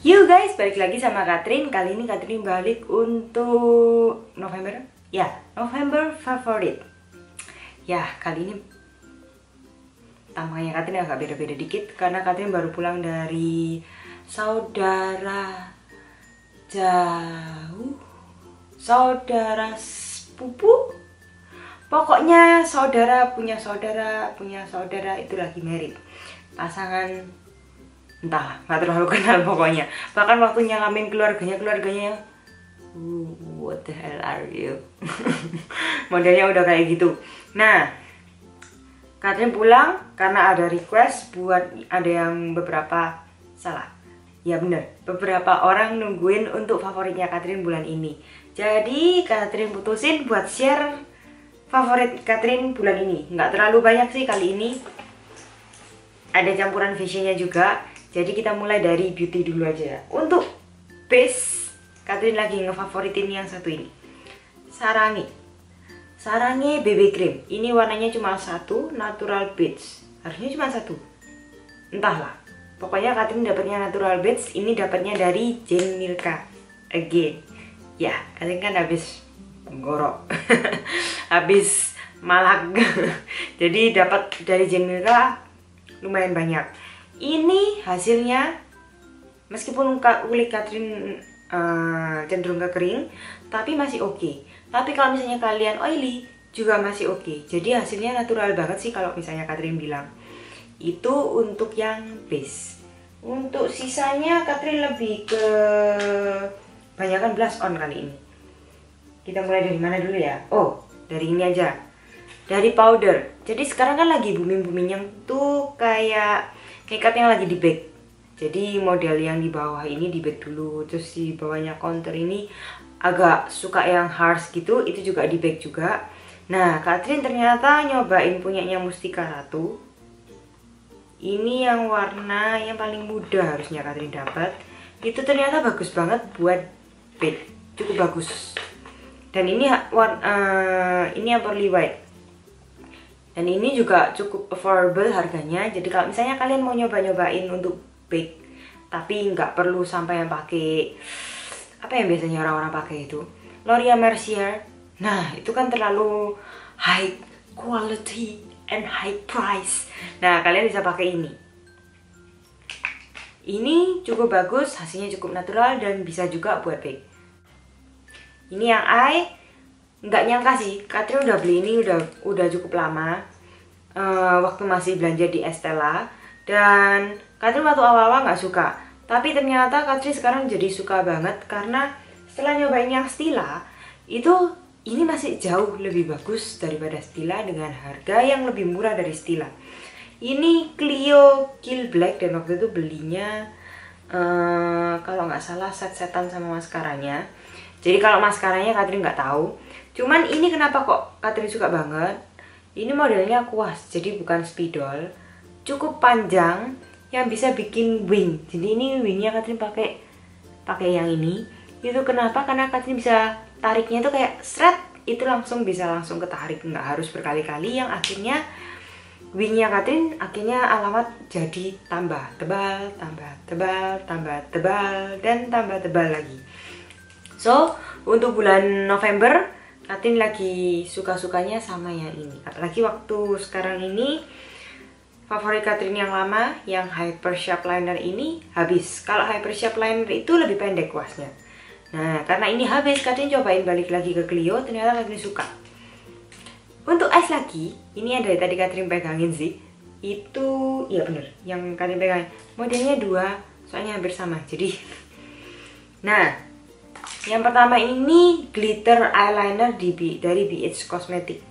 Yuk guys, balik lagi sama Catherine. Kali ini Catherine balik untuk November. Ya, November favorit. Ya, kali ini tampangnya Catherine agak beda-beda dikit karena Catherine baru pulang dari saudara jauh, saudara sepupu. Pokoknya saudara punya saudara itu lagi married. Pasangan entah, nggak terlalu kenal pokoknya. Bahkan waktu nyalamin keluarganya what the hell are you? Modelnya udah kayak gitu. Nah, Catherine pulang karena ada request buat ada yang beberapa orang nungguin untuk favoritnya Catherine bulan ini. Jadi Catherine putusin buat share favorit Catherine bulan ini. Nggak terlalu banyak sih kali ini. Ada campuran fashionnya juga. Jadi kita mulai dari beauty dulu aja ya. Untuk base, Catherine lagi ngefavoritin yang satu ini, Sarange BB Cream. Ini warnanya cuma satu, natural beige. Harusnya cuma satu, entahlah. Pokoknya Catherine dapatnya natural beige. Ini dapatnya dari Jane Milka again. Ya, Catherine kan habis gorok, habis malak. Jadi dapat dari Jane Milka lumayan banyak. Ini hasilnya, meskipun kulit Catherine cenderung ke kering, tapi masih oke. Tapi kalau misalnya kalian oily juga masih oke. Jadi hasilnya natural banget sih kalau misalnya Catherine bilang. Itu untuk yang base. Untuk sisanya Catherine lebih ke banyakan blush on kali ini. Kita mulai dari mana dulu ya? Oh, dari ini aja. Dari powder. Jadi sekarang kan lagi booming-boomingnya tuh kayak makeup yang lagi di bag. Jadi model yang di bawah ini di bag dulu, terus di bawahnya contour ini agak suka yang harsh gitu, itu juga di bag juga. Nah, Catherine ternyata nyobain punyanya Mustika Ratu. Ini yang warna yang paling muda harusnya Catherine dapat. Itu ternyata bagus banget buat bag, cukup bagus. Dan ini yang pearly white. Dan ini juga cukup affordable harganya. Jadi kalau misalnya kalian mau nyoba-nyobain untuk bag, tapi nggak perlu sampai yang pakai apa yang biasanya orang-orang pakai itu, Laura Mercier. Nah, itu kan terlalu high quality and high price. Nah, kalian bisa pakai ini. Ini cukup bagus, hasilnya cukup natural dan bisa juga buat bag. Ini yang nggak nyangka sih, Catherine udah beli ini udah cukup lama, waktu masih belanja di Estella. Dan Catherine waktu awal-awal nggak suka, tapi ternyata Catherine sekarang jadi suka banget karena setelah nyobain yang Stila itu, ini masih jauh lebih bagus daripada Stila dengan harga yang lebih murah dari Stila. Ini Clio Kill Black dan waktu itu belinya kalau nggak salah set-setan sama maskaranya. Jadi kalau maskaranya Catherine nggak tahu. Cuman ini kenapa kok Catherine suka banget? Ini modelnya kuas, jadi bukan spidol, cukup panjang yang bisa bikin wing. Jadi ini wingnya Catherine pakai yang ini. Itu kenapa? Karena Catherine bisa tariknya tuh kayak shred, itu bisa langsung ketarik, nggak harus berkali-kali. Yang akhirnya wingnya Catherine akhirnya alamat jadi tambah tebal, tambah tebal, tambah tebal, dan tambah tebal lagi. So untuk bulan November, Catherine lagi suka-sukanya sama yang ini. Apalagi waktu sekarang ini, favorit Catherine yang lama, yang Hyper Shape Liner ini habis. Kalau Hyper Shape Liner itu lebih pendek kuasnya. Nah, karena ini habis, Catherine cobain balik lagi ke Clio, ternyata Catherine suka. Untuk eyes lagi, ini yang dari tadi Catherine pegangin sih. Itu, iya bener, yang Catherine pegangin. Modelnya dua, soalnya hampir sama. Jadi, nah, yang pertama ini glitter eyeliner dari BH Cosmetics.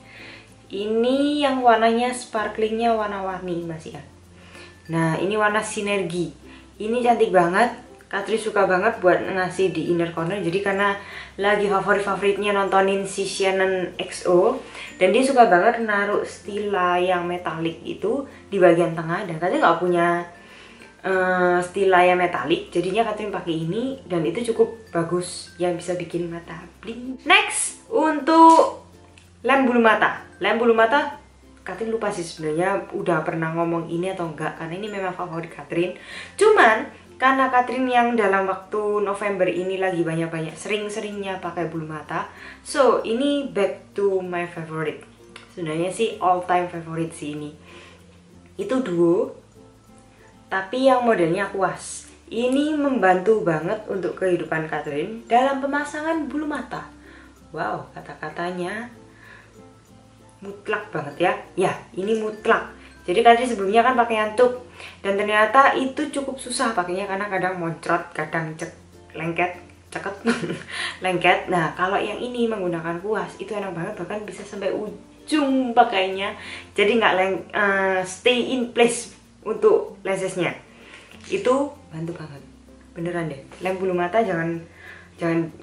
Ini yang warnanya sparklingnya warna-warni masih kan. Nah, ini warna sinergi. Ini cantik banget. Catherine suka banget buat ngasih di inner corner. Jadi karena lagi favoritnya nontonin si Shannon XO, dan dia suka banget naruh Stila yang metalik itu di bagian tengah. Dan Catherine nggak punya Stila yang metalik, jadinya Catherine pakai ini dan itu cukup bagus, yang bisa bikin mata bling. Next, untuk lem bulu mata. Lem bulu mata Catherine lupa sih sebenarnya udah pernah ngomong ini atau enggak, karena ini memang favorit Catherine. Cuman karena Catherine yang dalam waktu November ini lagi banyak-banyak sering-seringnya pakai bulu mata. So ini back to my favorite. Sebenarnya sih all time favorite sih ini. Itu duo, tapi yang modelnya kuas. Ini membantu banget untuk kehidupan Catherine dalam pemasangan bulu mata. Wow, kata-katanya mutlak banget ya. Ya, ini mutlak. Jadi Catherine sebelumnya kan pakai yang tube, dan ternyata itu cukup susah pakainya karena kadang moncrot, kadang lengket, ceket, lengket. Nah, kalau yang ini menggunakan kuas itu enak banget, bahkan bisa sampai ujung pakainya. Jadi nggak stay in place untuk lasesnya. Itu bantu banget, beneran deh. Lem bulu mata jangan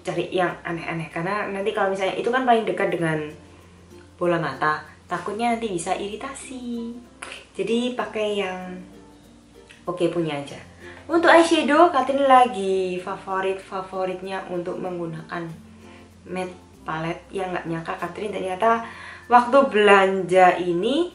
cari yang aneh-aneh, karena nanti kalau misalnya itu kan paling dekat dengan bola mata, takutnya nanti bisa iritasi. Jadi pakai yang oke punya aja. Untuk eyeshadow, Catherine lagi favoritnya untuk menggunakan matte palette. Yang nggak nyangka Catherine ternyata waktu belanja ini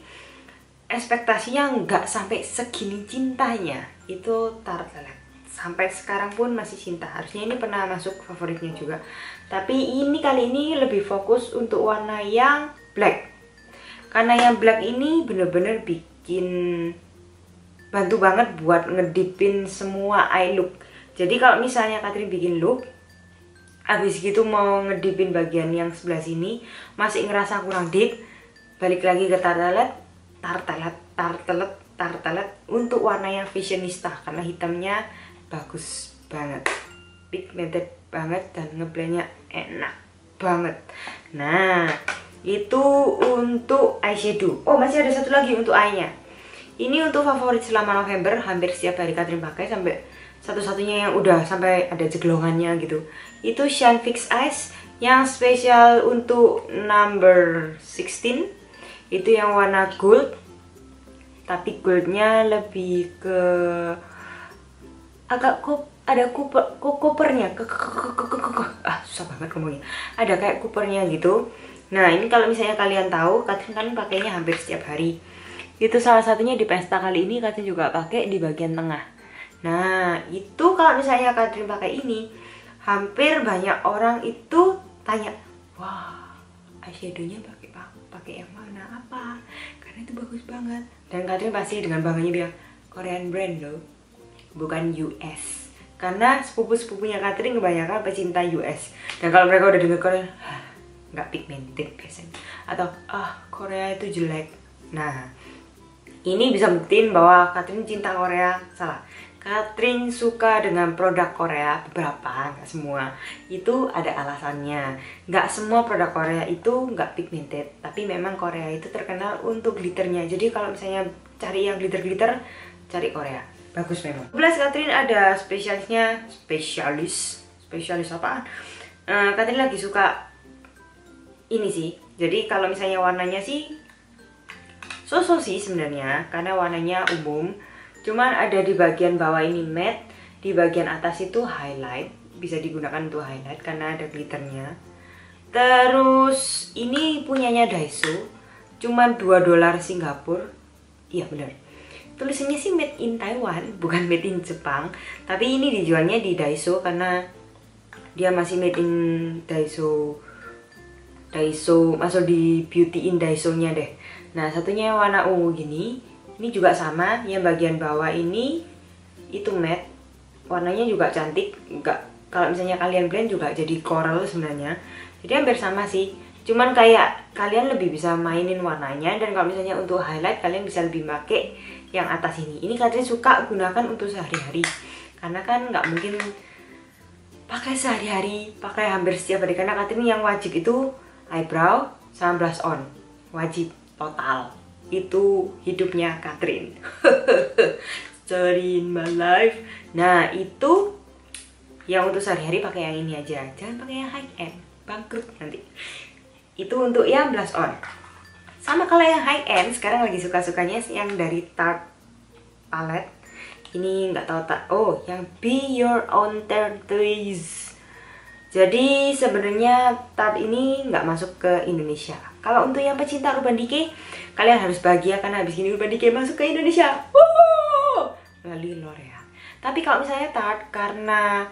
ekspektasinya nggak sampai segini cintanya. Itu Tarte Latte. Sampai sekarang pun masih cinta. Harusnya ini pernah masuk favoritnya juga. Tapi ini kali ini lebih fokus untuk warna yang black. Karena yang black ini bener-bener bikin bantu banget buat ngedipin semua eye look. Jadi kalau misalnya Catherine bikin look, habis gitu mau ngedipin bagian yang sebelah sini, masih ngerasa kurang deep, balik lagi ke Tarte Latte untuk warna yang fashionista, karena hitamnya bagus banget, pigmented banget, dan ngeblendnya enak banget. Nah, itu untuk eyeshadow. Oh, masih ada satu lagi untuk eye-nya. Ini untuk favorit selama November, hampir setiap hari Catherine pakai, sampai satu-satunya yang udah sampai ada jeglongannya gitu. Itu Shine Fix Eyes yang spesial untuk number 16. Itu yang warna gold, tapi goldnya lebih ke agak ada kupernya, susah banget ngomongnya. Ada kayak kupernya gitu. Nah, ini kalau misalnya kalian tahu, Catherine kan pakainya hampir setiap hari. Itu salah satunya di pesta kali ini Catherine juga pakai di bagian tengah. Nah, itu kalau misalnya Catherine pakai ini, hampir banyak orang itu tanya, wah, eyeshadownya pakai yang mana, apa? Karena itu bagus banget. Dan Catherine pasti dengan bangganya bilang, Korean brand loh, bukan US. Karena sepupu-sepupunya Catherine kebanyakan pecinta US. Dan kalau mereka udah denger Korea, nggak pigmented biasanya, atau Korea itu jelek. Nah, ini bisa buktiin bahwa Catherine cinta Korea. Salah, Catherine suka dengan produk Korea, beberapa, nggak semua. Itu ada alasannya. Nggak semua produk Korea itu nggak pigmented, tapi memang Korea itu terkenal untuk glitternya. Jadi kalau misalnya cari yang glitter-glitter, cari Korea, bagus memang. 11 Catherine ada spesialis apaan? Catherine lagi suka ini sih. Jadi kalau misalnya warnanya sih so-so sih sebenarnya, karena warnanya umum. Cuman ada di bagian bawah ini matte, di bagian atas itu highlight, bisa digunakan untuk highlight karena ada glitternya. Terus ini punyanya Daiso, cuman $2 Singapura. Iya benar. Tulisannya sih made in Taiwan, bukan made in Jepang. Tapi ini dijualnya di Daiso karena dia masih made in Daiso, masuk di Beauty in Daiso-nya deh. Nah, satunya warna ungu gini. Ini juga sama, yang bagian bawah ini itu matte. Warnanya juga cantik. Enggak, kalau misalnya kalian blend juga jadi coral sebenarnya. Jadi hampir sama sih. Cuman kayak kalian lebih bisa mainin warnanya, dan kalau misalnya untuk highlight kalian bisa lebih pakai yang atas ini. Ini Catherine suka gunakan untuk sehari-hari. Karena kan nggak mungkin pakai sehari-hari, pakai hampir setiap hari. Karena Catherine yang wajib itu eyebrow sama blush on. Wajib total. Itu hidupnya Catherine. Story in my life. Nah, itu yang untuk sehari-hari pakai yang ini aja. Jangan pakai yang high end, bangkrut nanti. Itu untuk yang blush on. Sama kalau yang high end, sekarang lagi suka-sukanya yang dari Tarte palette. Ini nggak tahu yang Be Your Own Tortoise. Jadi sebenarnya Tarte ini nggak masuk ke Indonesia. Kalau untuk yang pecinta Urban Decay, kalian harus bahagia karena habis ini Urban Decay masuk ke Indonesia. Melalui L'Oreal. Tapi kalau misalnya Tarte, karena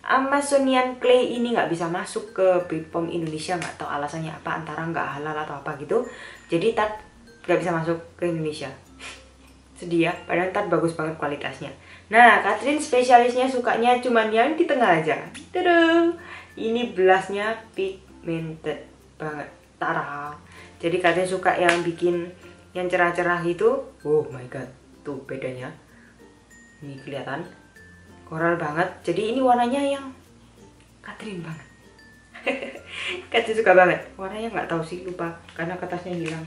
Amazonian Clay ini nggak bisa masuk ke BPOM Indonesia, nggak tahu alasannya apa, antara nggak halal atau apa gitu, jadi Tarte nggak bisa masuk ke Indonesia. Sedih ya, padahal Tarte bagus banget kualitasnya. Nah, Catherine spesialisnya sukanya cuman yang di tengah aja. Tuduh, ini blushnya pigmented banget, tara. Jadi Catherine suka yang bikin yang cerah-cerah gitu. Oh my god, tuh bedanya. Ini kelihatan koral banget. Jadi ini warnanya yang Catherine banget. Catherine suka banget. Warnanya nggak tahu sih, lupa karena kertasnya hilang.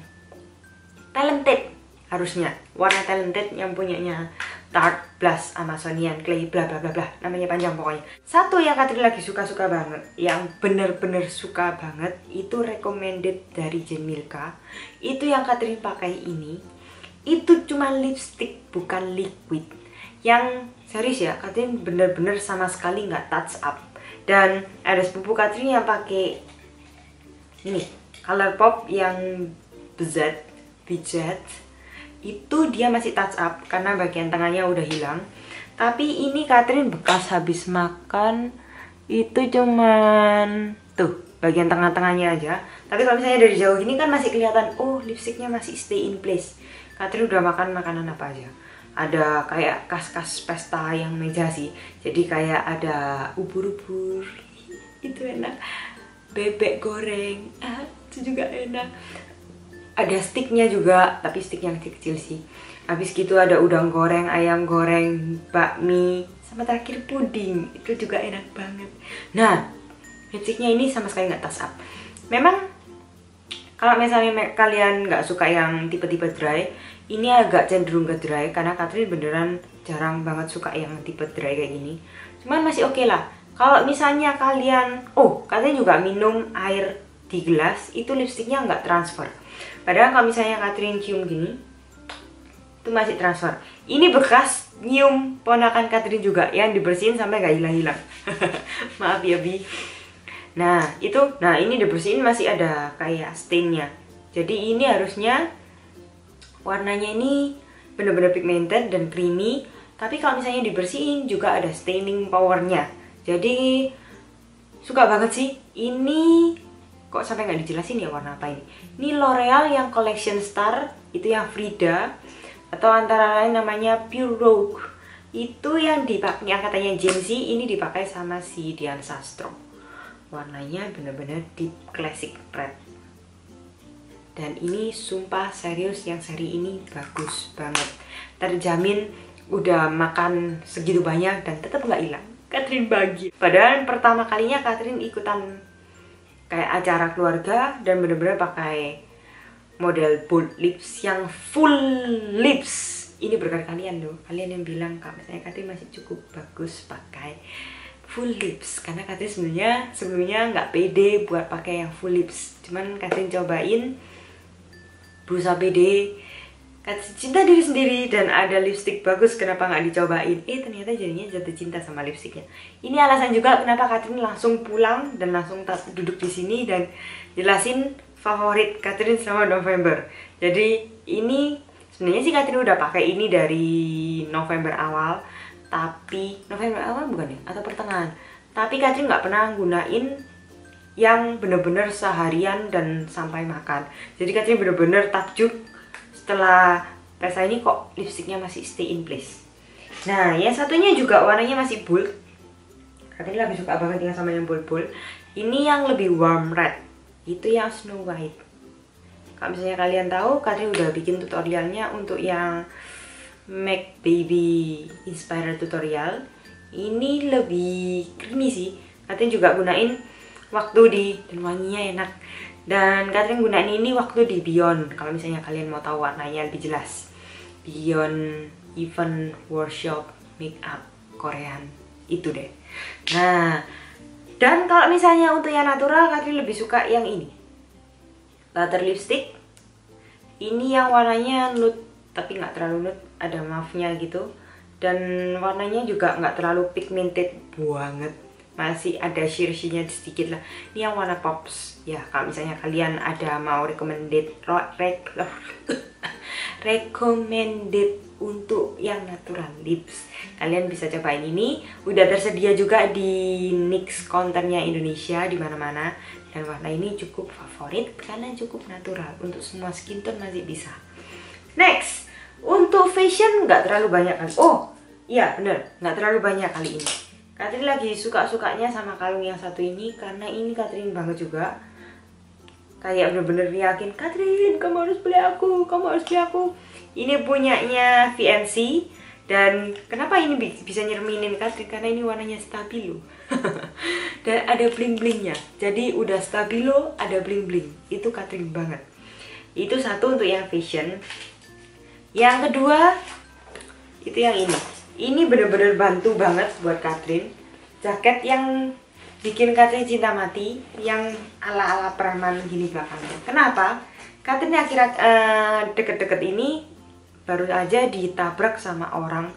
Talented harusnya, warna Talented yang punyanya Tarte Blush Amazonian Clay bla bla bla bla, namanya panjang pokoknya. Satu yang Catherine lagi suka-suka banget, yang bener-bener suka banget, itu recommended dari Jen Milka. Itu yang Catherine pakai ini. Itu cuma lipstick, bukan liquid. Yang serius ya, Catherine bener-bener sama sekali nggak touch up. Dan ada sepupu Catherine yang pakai ini Colourpop yang Bijat, itu dia masih touch up karena bagian tengahnya udah hilang. Tapi ini Catherine bekas habis makan, itu cuman tuh bagian tengah-tengahnya aja. Tapi kalau misalnya dari jauh gini kan masih kelihatan, oh lipstiknya masih stay in place. Catherine udah makan makanan apa aja. Ada kayak kas-kas pesta yang meja sih, jadi kayak ada ubur-ubur, itu enak. Bebek goreng, itu juga enak. Ada sticknya juga, tapi stick yang kecil sih. Habis gitu ada udang goreng, ayam goreng, bakmi, sama terakhir puding. Itu juga enak banget. Nah, lipstiknya ini sama sekali nggak touch up. Memang kalau misalnya kalian nggak suka yang tipe-tipe dry, ini agak cenderung ke dry karena Catherine beneran jarang banget suka yang tipe dry kayak gini. Cuman masih oke lah. Kalau misalnya kalian, Catherine juga minum air di gelas, itu lipstiknya nggak transfer. Padahal kalau misalnya Catherine cium gini, itu masih transfer. Ini bekas nyium ponakan Catherine juga, yang dibersihin sampai gak hilang-hilang. Maaf ya Bi. Nah ini dibersihin masih ada kayak stainnya. Jadi ini harusnya warnanya ini bener-bener pigmented dan creamy. Tapi kalau misalnya dibersihin juga ada staining powernya. Jadi suka banget sih. Ini kok sampai nggak dijelasin ya warna apa ini. Ini L'Oreal yang Collection Star, itu yang Frida, atau antara lain namanya Pure Rogue. Itu yang dipakai, yang katanya Gen Z, ini dipakai sama si Dian Sastro. Warnanya bener-bener deep classic red. Dan ini sumpah serius, yang seri ini bagus banget. Terjamin udah makan segitu banyak dan tetap nggak hilang. Catherine bagi. Padahal pertama kalinya Catherine ikutan kayak acara keluarga dan bener-bener pakai model bold lips yang full lips. Ini berkat kalian loh, kalian yang bilang Kak, misalnya Catherine masih cukup bagus pakai full lips, karena Catherine sebelumnya nggak pede buat pakai yang full lips. Cuman Catherine cobain, berusaha pede, Catherine cinta diri sendiri dan ada lipstick bagus, kenapa nggak dicobain? Ternyata jadinya jatuh cinta sama lipstiknya. Ini alasan juga kenapa Catherine langsung pulang dan langsung duduk di sini dan jelasin favorit Catherine selama November. Jadi ini sebenarnya sih Catherine udah pakai ini dari November awal, tapi November awal bukan ya? Atau pertengahan. Tapi Catherine nggak pernah gunain yang bener-bener seharian dan sampai makan. Jadi Catherine bener-bener takjub setelah pesta ini kok lipstiknya masih stay in place. Nah, yang satunya juga warnanya masih bold. Catherine lebih suka banget yang sama yang bold-bold. Ini yang lebih warm red. Itu yang Snow White. Kalau misalnya kalian tahu, Catherine udah bikin tutorialnya untuk yang Make Baby Inspired tutorial. Ini lebih creamy sih. Catherine juga gunain waktu dan wanginya enak. Dan Catherine gunain ini waktu di Beyond. Kalau misalnya kalian mau tahu warnanya lebih jelas, Beyond Event Workshop Makeup Korean itu deh. Nah, dan kalau misalnya untuk yang natural, Catherine lebih suka yang ini, butter lipstick. Ini yang warnanya nude, tapi nggak terlalu nude, ada mauve-nya gitu. Dan warnanya juga nggak terlalu pigmented banget, masih ada shimmer-nya sedikit lah. Ini yang warna Pops. Ya, kalau misalnya kalian ada mau recommended untuk yang natural lips. Kalian bisa cobain ini, udah tersedia juga di NYX counternya Indonesia di mana-mana. Dan warna ini cukup favorit karena cukup natural, untuk semua skin tone masih bisa. Next, untuk fashion nggak terlalu banyak kan? Oh iya bener, nggak terlalu banyak kali ini. Katrin lagi suka-sukanya sama kalung yang satu ini karena ini Katrin banget juga. Kayak bener-bener yakin, Katrin kamu harus beli aku, kamu harus beli aku. Ini punyanya VNC. Dan kenapa ini bisa nyerminin Katrin? Karena ini warnanya stabilo. Dan ada bling-blingnya. Jadi udah stabilo, ada bling-bling. Itu Katrin banget. Itu satu untuk yang fashion. Yang kedua, itu yang ini. Ini bener-bener bantu banget buat Katrin. Jaket yang bikin Katrin cinta mati, yang ala-ala preman gini belakangnya. Kenapa? Katrin akhir deket-deket ini baru aja ditabrak sama orang.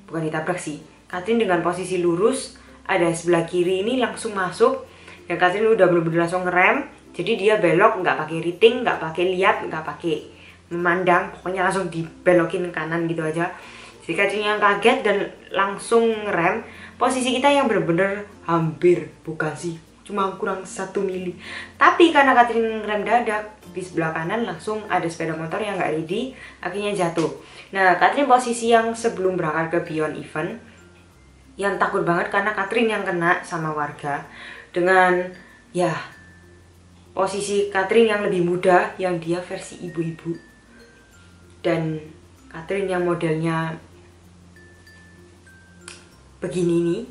Bukan ditabrak sih, Katrin dengan posisi lurus, ada sebelah kiri ini langsung masuk. Dan Katrin udah bener-bener langsung ngerem. Jadi dia belok, nggak pakai riting, nggak pakai lihat, nggak pakai memandang, pokoknya langsung dibelokin kanan gitu aja. Jadi Katrin yang kaget dan langsung ngerem. Posisi kita yang bener-bener hampir, bukan sih, cuma kurang 1 mili. Tapi karena Katrin ngerem dadak, di sebelah kanan langsung ada sepeda motor yang nggak ready, akhirnya jatuh. Nah, Katrin posisi yang sebelum berangkat ke Beyond Event, yang takut banget karena Katrin yang kena sama warga. Dengan ya posisi Katrin yang lebih muda, yang dia versi ibu-ibu, dan Katrin yang modelnya begini nih,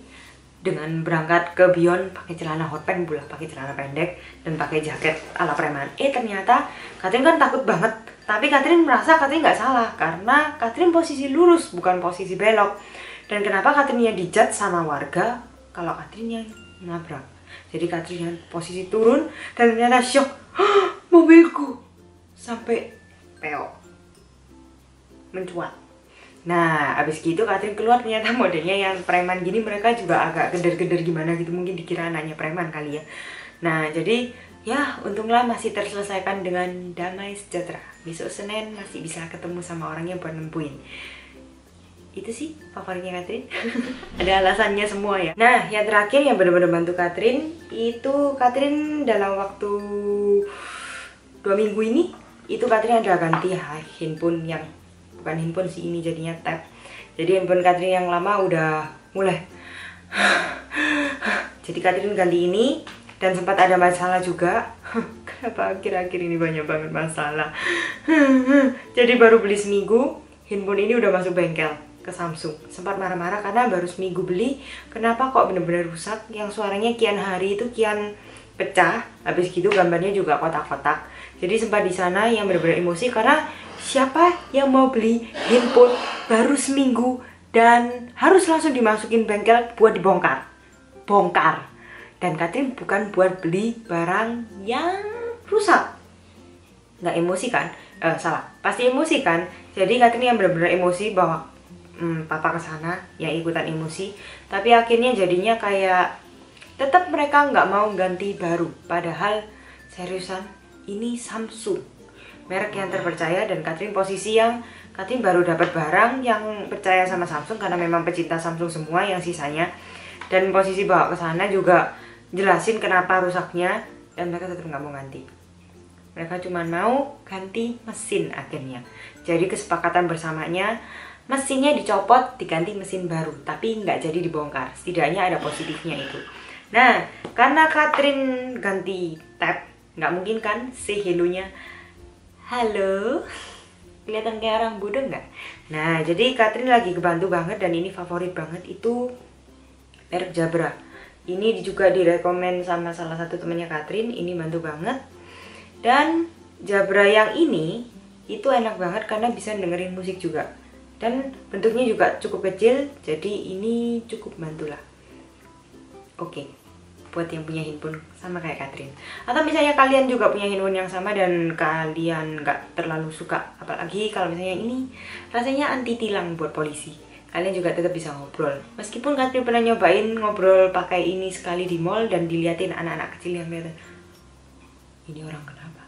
dengan berangkat ke Beyond pakai celana hot pants pula, pakai celana pendek dan pakai jaket ala preman. Ternyata Katrin kan takut banget, tapi Katrin merasa Katrin nggak salah karena Katrin posisi lurus bukan posisi belok. Dan kenapa Katrin yang dijat sama warga kalau Katrin yang nabrak? Jadi Katrin yang posisi turun dan ternyata shock, mobilku sampai peok mencuat. Nah, abis gitu Katrin keluar, ternyata modelnya yang preman gini, mereka juga agak geder-geder gimana gitu, mungkin dikira anaknya preman kali ya. Nah, jadi ya untunglah masih terselesaikan dengan damai sejahtera. Besok Senin masih bisa ketemu sama orangnya buat nempuin. Itu sih favoritnya Katrin. Ada alasannya semua ya. Nah, yang terakhir yang benar-benar bantu Katrin, itu Katrin dalam waktu 2 minggu ini, itu Katrin ada ganti handphone yang bukan handphone sih, ini jadinya tab. Jadi handphone Katrin yang lama udah mulai. Jadi Katrin ganti ini dan sempat ada masalah juga. Kenapa akhir-akhir ini banyak banget masalah? Jadi baru beli seminggu, handphone ini udah masuk bengkel ke Samsung. Sempat marah-marah karena baru seminggu beli, kenapa kok bener-bener rusak? Yang suaranya kian hari itu kian pecah. Habis gitu gambarnya juga kotak-kotak. Jadi sempat di sana yang bener-bener emosi karena siapa yang mau beli handphone baru seminggu dan harus langsung dimasukin bengkel buat dibongkar? Bongkar. Dan Katrin bukan buat beli barang yang rusak. Nggak emosi kan? Salah. Pasti emosi kan? Jadi Katrin yang benar-benar emosi bahwa papa kesana, yang ikutan emosi. Tapi akhirnya jadinya kayak tetap mereka nggak mau ganti baru. Padahal seriusan ini Samsung, merek yang terpercaya, dan Katrin posisi yang Katrin baru dapat barang yang percaya sama Samsung karena memang pecinta Samsung semua yang sisanya. Dan posisi bawa ke sana juga jelasin kenapa rusaknya, dan mereka tetap nggak mau ganti. Mereka cuma mau ganti mesin akhirnya. Jadi kesepakatan bersamanya, mesinnya dicopot, diganti mesin baru, tapi nggak jadi dibongkar. Setidaknya ada positifnya itu. Nah, karena Katrin ganti tab, nggak mungkin kan say hello-nya halo, kelihatan kayak orang bodoh nggak? Nah, jadi Katrin lagi kebantu banget, dan ini favorit banget, itu merek Jabra. Ini juga direkomend sama salah satu temannya Katrin, ini bantu banget. Dan Jabra yang ini itu enak banget karena bisa dengerin musik juga. Dan bentuknya juga cukup kecil, jadi ini cukup bantu lah. Oke, buat yang punya handphone sama kayak Katrin, atau misalnya kalian juga punya handphone yang sama dan kalian nggak terlalu suka, apalagi kalau misalnya ini rasanya anti tilang buat polisi, kalian juga tetap bisa ngobrol. Meskipun Katrin pernah nyobain ngobrol pakai ini sekali di mall dan diliatin anak-anak kecil yang lihat, ini orang kenapa.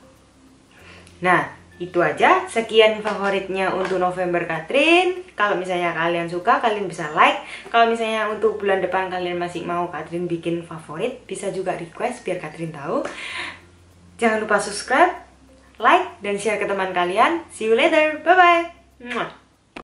Nah, Itu aja, sekian favoritnya untuk November Katrin. Kalau misalnya kalian suka, kalian bisa like. Kalau misalnya untuk bulan depan kalian masih mau Katrin bikin favorit, bisa juga request biar Katrin tahu. Jangan lupa subscribe, like, dan share ke teman kalian. See you later, bye-bye.